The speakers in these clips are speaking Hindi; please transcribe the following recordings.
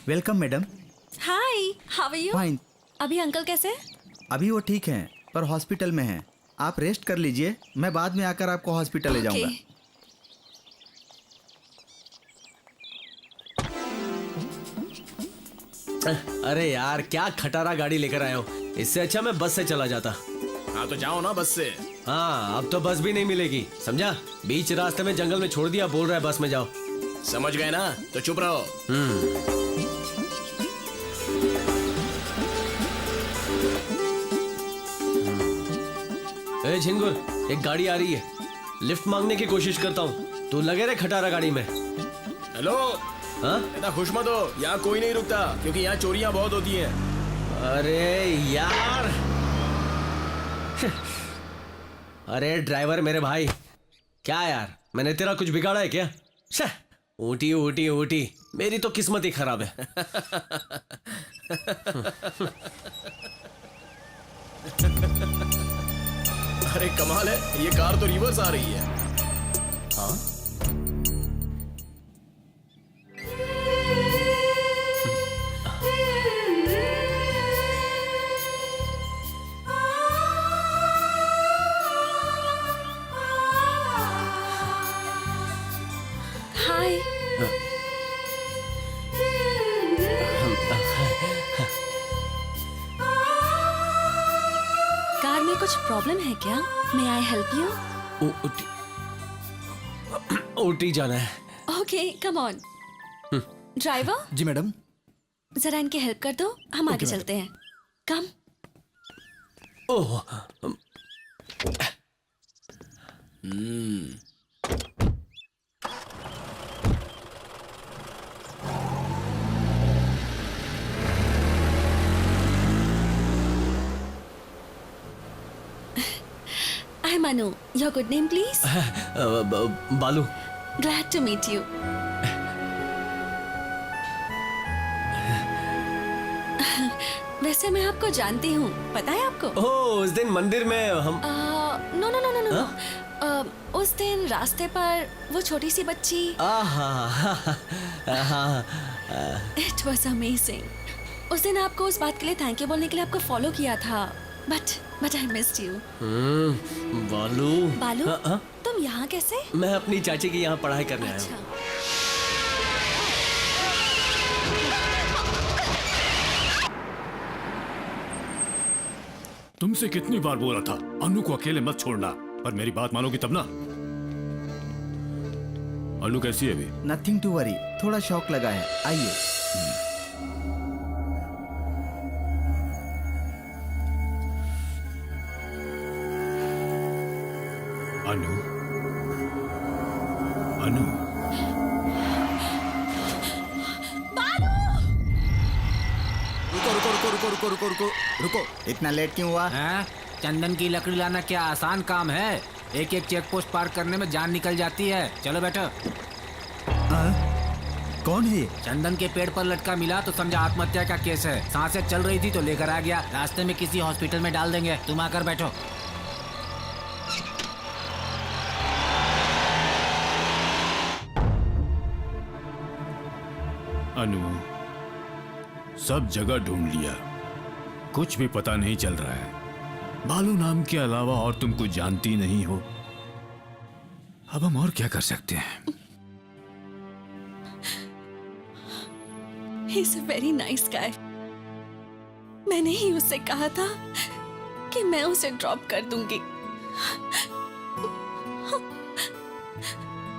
Welcome madam. Hi, how are you? Fine. अभी अंकल कैसे हैं? अभी वो ठीक हैं पर हॉस्पिटल में हैं। आप रेस्ट कर लीजिए, मैं बाद में आकर आपको हॉस्पिटल ले जाऊंगा। अरे यार क्या खटारा गाड़ी लेकर आए हो, इससे अच्छा मैं बस से चला जाता। हाँ तो जाओ ना बस से। हाँ अब तो बस भी नहीं मिलेगी, समझा? बीच रास्ते में जंगल में छोड़ दिया, बोल रहा है बस में जाओ। समझ गए ना, तो चुप रहो। ए झिंगुर, एक गाड़ी आ रही है, लिफ्ट मांगने की कोशिश करता हूँ, तू लगे रे खटारा गाड़ी में। हेलो। हाँ इतना खुश मत हो, यहाँ कोई नहीं रुकता क्योंकि यहाँ चोरियाँ बहुत होती हैं। अरे यार अरे ड्राइवर मेरे भाई, क्या यार मैंने तेरा कुछ बिगाड़ा है क्या? ऊटी ऊटी ऊटी, मेरी तो किस्मत ही खराब है। अरे कमाल है, ये कार तो रिवर्स आ रही है। हाँ हाय। कार में कुछ प्रॉब्लम है क्या? May I help you? Ooty Ooty जाना है। Okay, come on. ड्राइवर, जी मैडम। जरा इनकी हेल्प कर दो, हम आगे चलते हैं। Come. Oh I Manu, your good name please? Balu. Glad to meet you. वैसे मैं आपको जानती हूँ, पता है आपको? ओह उस दिन मंदिर में हम no no no no no. उस दिन रास्ते पर वो छोटी सी बच्ची। It was amazing. उस दिन आपको उस बात के लिए थैंक यू बोलने के लिए आपको फॉलो किया था, बट आई मिस्ड यू। बालू। बालू, तुम यहाँ कैसे? मैं अपनी चाची की यहाँ पढ़ाई करने आया हूँ। अच्छा। तुमसे कितनी बार बोला था अनु को अकेले मत छोड़ना, पर मेरी बात मानोगी तब ना। अनु कैसी है अभी? नथिंग टू वरी, थोड़ा शौक लगा है। आइए। अनु, अनु। रुको रुको रुको रुको रुको रुको रुको। इतना लेट क्यों हुआ? हैं? चंदन की लकड़ी लाना क्या आसान काम है? एक एक चेक पोस्ट पार करने में जान निकल जाती है। चलो बैठो। कौन है ये? चंदन के पेड़ पर लटका मिला तो समझा आत्महत्या का केस है। सांसें चल रही थी तो लेकर आ गया, रास्ते में किसी हॉस्पिटल में डाल देंगे। तुम आकर बैठो। अनु, सब जगह ढूंढ लिया, कुछ भी पता नहीं चल रहा है। बालू नाम के अलावा और तुम कुछ जानती नहीं हो। अब हम और क्या कर सकते हैं? He's a very nice guy. मैंने ही उससे कहा था कि मैं उसे ड्रॉप कर दूंगी।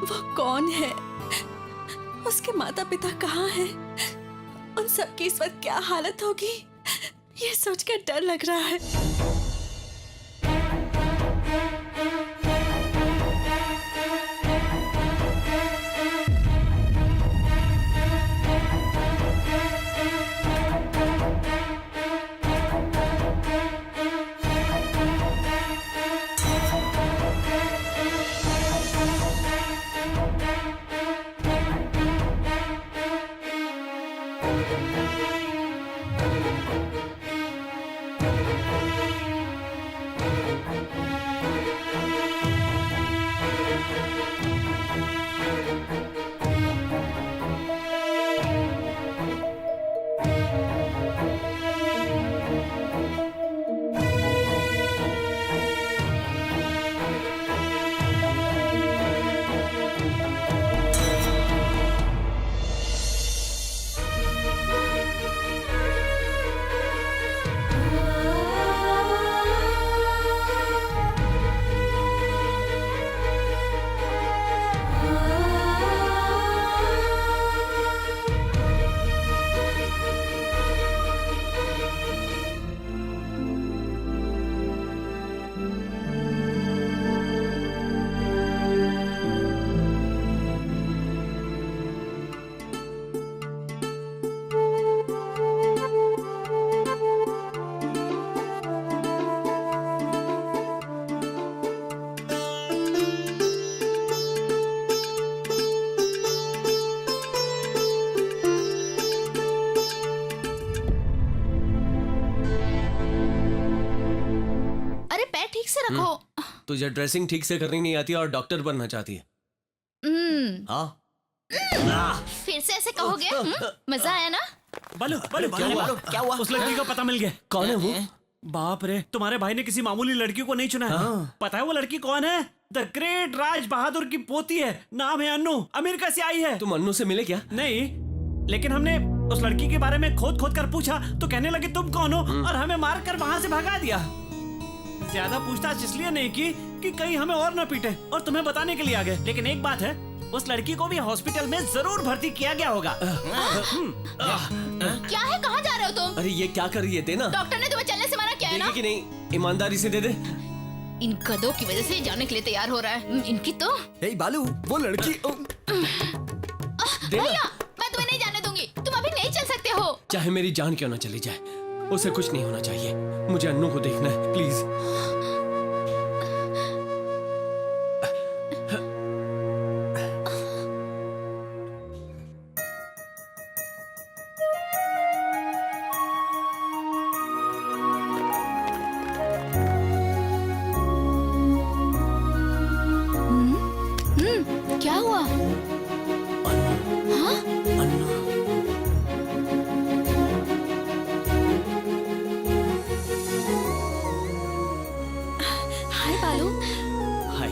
वो कौन है? उसके माता पिता कहाँ हैं? उन सबकी इस वक्त क्या हालत होगी, ये सोचकर डर लग रहा है। तुझे ड्रेसिंग ठीक से करनी नहीं आती और डॉक्टर बनना चाहती है। हाँ फिर से ऐसे कहोगे? मजा आया ना? बालू बालू क्या हुआ? उस लड़की का पता मिल गया। कौन है वो? बाप रे, तुम्हारे भाई ने किसी मामूली लड़की को नहीं चुना है। पता है वो लड़की कौन है? द ग्रेट राज बहादुर की पोती है। नाम है अन्नू, अमेरिका से आई है। तुम अन्नू से मिले क्या? नहीं, लेकिन हमने उस लड़की के बारे में खोद खोद कर पूछा तो कहने लगे तुम कौन हो और हमें मार कर वहाँ से भगा दिया। ज्यादा पूछताछ इसलिए नहीं की कि कहीं हमें और न पीटे और तुम्हें बताने के लिए आ गए। लेकिन एक बात है, उस लड़की को भी हॉस्पिटल में जरूर भर्ती किया गया होगा। क्या है, कहाँ जा रहे हो तुम? अरे ये क्या कर रही है? देना। डॉक्टर ने तुम्हें चलने से मना किया है ना? देगी कि नहीं? ईमानदारी से दे दे। इन गधों की वजह से ये जाने के लिए तैयार हो रहा है। इनकी तो हे बालू, वो लड़की भैया, मैं तुम्हें नहीं जाने दूंगी। तुम अभी नहीं चल सकते हो। चाहे मेरी जान क्यों ना चली जाए, उसे कुछ नहीं होना चाहिए। मुझे अन्नू को देखना है, प्लीज। क्या हुआ? Hi, Balu. Hi.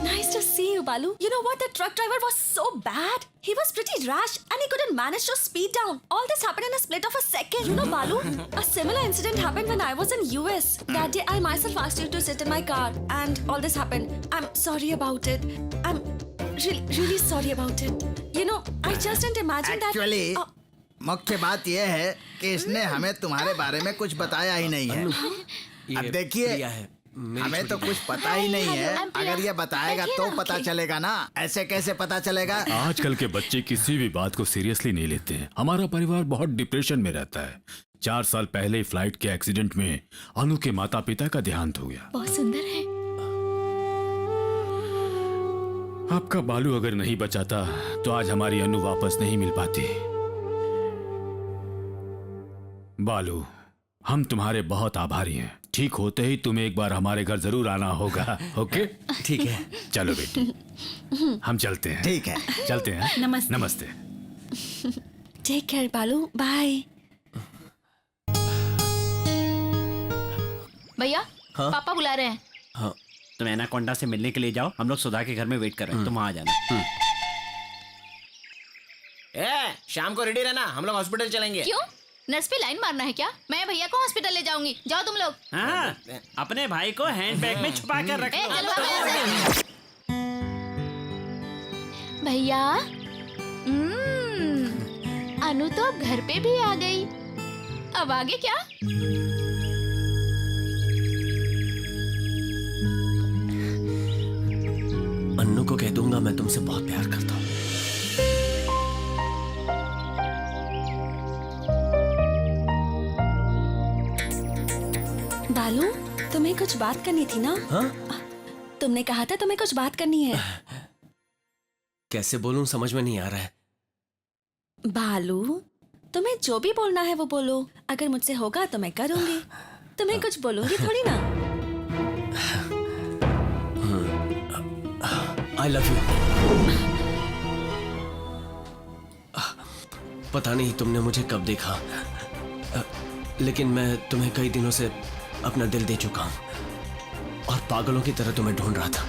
Nice to see you, Balu. You know what? The truck driver was so bad. He was pretty rash and he couldn't manage to speed down. All this happened in a split of a second. You know, Balu, a similar incident happened when I was in US. That day, I myself asked you to sit in my car and all this happened. I'm sorry about it. I'm really sorry about it. You know, I just didn't imagine that... actually मुख्य बात यह है कि इसने हमें तुम्हारे बारे में कुछ बताया ही नहीं है। अब देखिए, प्रिया है, मेरी हमें तो छोटी कुछ पता ही नहीं है। I'm Priya. अगर ये बताएगा देखिए तो ना, पता चलेगा ना, ऐसे कैसे पता चलेगा? आजकल के बच्चे किसी भी बात को सीरियसली नहीं लेते हैं। हमारा परिवार बहुत डिप्रेशन में रहता है। 4 साल पहले ही फ्लाइट के एक्सीडेंट में अनु के माता पिता का देहांत हो गया। बहुत सुंदर है। आपका बालू अगर नहीं बचाता तो आज हमारी अनु वापस नहीं मिल पाती। बालू, हम तुम्हारे बहुत आभारी हैं। ठीक होते ही तुम्हें एक बार हमारे घर जरूर आना होगा। ओके? ठीक है। चलो बेटी, हम चलते हैं। ठीक है, चलते हैं। नमस्ते। नमस्ते। Take care, Balu. Bye. भैया, पापा बुला रहे हैं। हाँ। तुम एनाकोंडा से मिलने के लिए जाओ, हम लोग सुधा के घर में वेट कर रहे हैं। तुम वहाँ आ जाना। शाम को रेडी रहना, हम लोग हॉस्पिटल चलेंगे। क्यों? नर्स पे लाइन मारना है क्या? मैं भैया को हॉस्पिटल ले जाऊंगी। जाओ तुम लोग। हाँ, अपने भाई को हैंड बैग में छुपा कर रख ए, लो। चलो भैया। अनु तो अब घर पे भी आ गई। अब आगे क्या? अन्नू को कह दूंगा मैं तुमसे बहुत प्यार करता हूँ। बालू, तुम्हें कुछ बात करनी थी ना? हाँ? तुमने कहा था तुम्हें कुछ बात करनी है। कैसे बोलूं, समझ में नहीं आ रहा है। बालू, तुम्हें जो भी बोलना है वो बोलो। अगर मुझसे होगा तो मैं करूंगी। तुम्हें कुछ बोलूंगी थोड़ी ना। I love you. पता नहीं तुमने मुझे कब देखा, लेकिन मैं तुम्हें कई दिनों से अपना दिल दे चुका हूं और पागलों की तरह तुम्हें ढूंढ रहा था।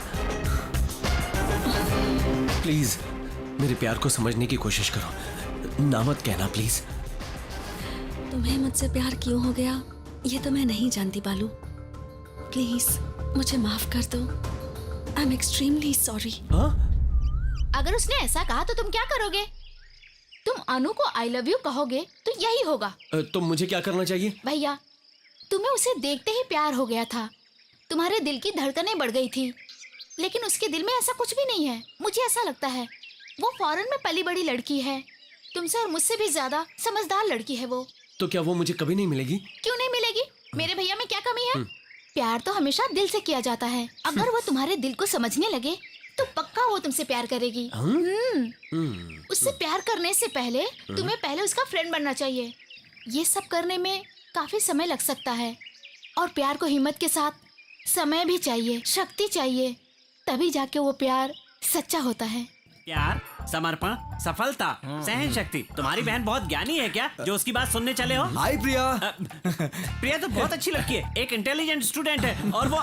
प्लीज मेरे प्यार को समझने की कोशिश करो। ना मत कहना प्लीज। तुम्हें मुझसे प्यार क्यों हो गया ये तो मैं नहीं जानती बालू। प्लीज मुझे माफ कर दो। I am extremely sorry. अगर उसने ऐसा कहा तो तुम क्या करोगे? तुम अनु को आई लव यू कहोगे तो यही होगा। तो मुझे क्या करना चाहिए? भैया, तुम्हें उसे देखते ही प्यार हो गया था। तुम्हारे दिल की धड़कनें बढ़ गई थी, लेकिन उसके दिल में ऐसा कुछ भी नहीं है। मुझे ऐसा लगता है वो फॉरेन में पली बड़ी लड़की है। तुमसे और मुझसे भी ज्यादा समझदार लड़की है वो। तो क्या वो मुझे कभी नहीं मिलेगी? क्यों नहीं मिलेगी? मेरे भैया में क्या कमी है? प्यार तो हमेशा दिल से किया जाता है। अगर वो तुम्हारे दिल को समझने लगे तो पक्का वो तुमसे प्यार करेगी। उससे प्यार करने से पहले तुम्हें पहले उसका फ्रेंड बनना चाहिए। ये सब करने में काफी समय लग सकता है और प्यार को हिम्मत के साथ समय भी चाहिए, शक्ति चाहिए, तभी जाके वो प्यार सच्चा होता है। प्यार, समर्पण, सफलता, सहन शक्ति। तुम्हारी बहन बहुत ज्ञानी है क्या जो उसकी बात सुनने चले हो? हाय प्रिया। प्रिया तो बहुत अच्छी लड़की है, एक इंटेलिजेंट स्टूडेंट है और वो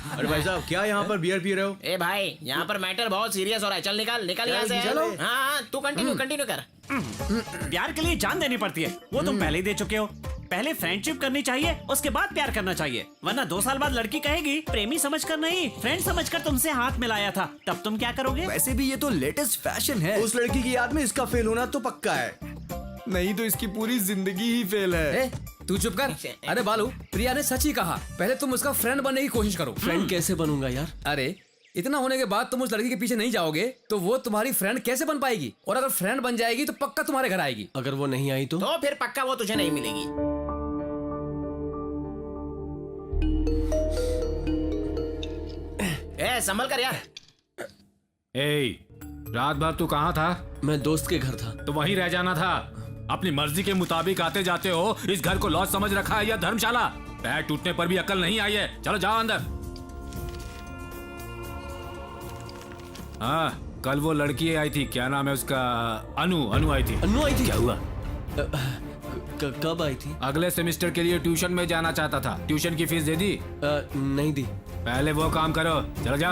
अरे भाई साहब क्या यहाँ पर बियर पी रहे हो? ए भाई, यहाँ पर मैटर बहुत सीरियस हो रहा है। चल निकल निकल यहाँ से। चलो। हाँ, तू कंटिन्यू कर। प्यार के लिए जान देनी पड़ती है, वो तुम पहले ही दे चुके हो। पहले फ्रेंडशिप करनी चाहिए, उसके बाद प्यार करना चाहिए, वरना 2 साल बाद लड़की कहेगी प्रेमी समझकर नहीं, फ्रेंड समझकर तुमसे हाथ मिलाया था, तब तुम क्या करोगे? वैसे भी ये तो लेटेस्ट फैशन है। उस लड़की की याद में इसका फेल होना तो पक्का है। नहीं तो इसकी पूरी जिंदगी ही फेल है। तू चुप कर। अरे बालू, प्रिया ने सच ही कहा। पहले तुम उसका फ्रेंड बनने की कोशिश करो। फ्रेंड कैसे बनूंगा यार? अरे इतना होने के बाद तुम उस लड़की के पीछे नहीं जाओगे तो वो तुम्हारी फ्रेंड कैसे बन पाएगी? और अगर फ्रेंड बन जाएगी तो पक्का तुम्हारे घर आएगी। अगर वो नहीं आई तो फिर पक्का वो तुझे नहीं मिलेगी। संभल कर यार। रात भर तू कहाँ था? मैं दोस्त के घर था। तो वहीं रह जाना था। अपनी मर्जी के मुताबिक आते जाते हो। इस घर को लॉज समझ रखा है या धर्मशाला? पैर टूटने पर भी अकल नहीं आई है। चलो जाओ अंदर। हाँ, कल वो लड़की आई थी, क्या नाम है उसका? अनु आई थी। अनु आई थी? क्या हुआ? कब आई थी? अगले सेमेस्टर के लिए ट्यूशन में जाना चाहता था। ट्यूशन की फीस दे दी? नहीं दी। पहले वो काम करो। चलो जा।